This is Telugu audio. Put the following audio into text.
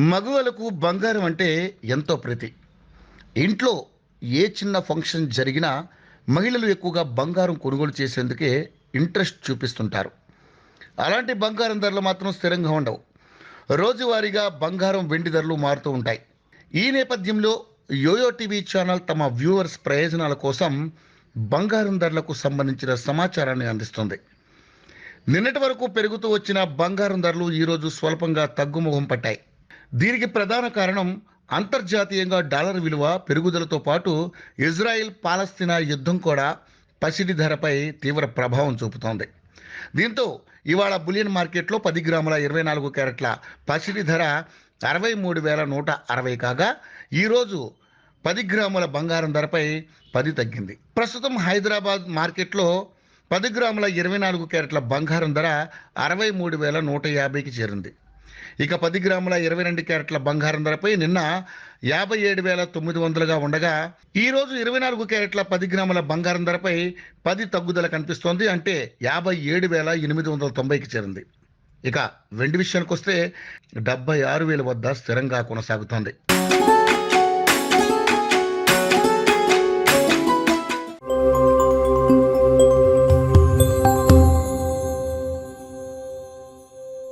మగవాళ్ళకు బంగారం అంటే ఎంతో ప్రీతి. ఇంట్లో ఏ చిన్న ఫంక్షన్ జరిగినా మహిళలు ఎక్కువగా బంగారం కొనుగోలు చేసేందుకే ఇంట్రెస్ట్ చూపిస్తుంటారు. అలాంటి బంగారం ధరలు మాత్రం స్థిరంగా ఉండవు. రోజువారీగా బంగారం వెండి ధరలు మారుతూ ఉంటాయి. ఈ నేపథ్యంలో యోయో టీవీ ఛానల్ తమ వ్యూవర్స్ ప్రయోజనాల కోసం బంగారం ధరలకు సంబంధించిన సమాచారాన్ని అందిస్తుంది. నిన్నటి వరకు పెరుగుతూ వచ్చిన బంగారం ధరలు ఈరోజు స్వల్పంగా తగ్గుముఖం పట్టాయి. దీనికి ప్రధాన కారణం అంతర్జాతీయంగా డాలర్ విలువ పెరుగుదలతో పాటు ఇజ్రాయిల్ పాలస్తీనా యుద్ధం కూడా పసిడి ధరపై తీవ్ర ప్రభావం చూపుతోంది. దీంతో ఇవాళ బులియన్ మార్కెట్లో 10 గ్రాముల 24 క్యారెట్ల పసిడి ధర 63,160 కాగా ఈరోజు 10 గ్రాముల బంగారం ధరపై 10 తగ్గింది. ప్రస్తుతం హైదరాబాద్ మార్కెట్లో 10 గ్రాముల 24 క్యారెట్ల బంగారం ధర 63,150కి చేరింది. ఇక 10 గ్రాముల 22 క్యారెట్ల బంగారం ధరపై నిన్న 57,900గా ఉండగా ఈరోజు 24 క్యారెట్ల 10 గ్రాముల బంగారం ధరపై 10 తగ్గుదల కనిపిస్తోంది. అంటే 57,890కి చేరింది. ఇక వెండి విషయానికి వస్తే 76,000 వద్ద స్థిరంగా కొనసాగుతోంది.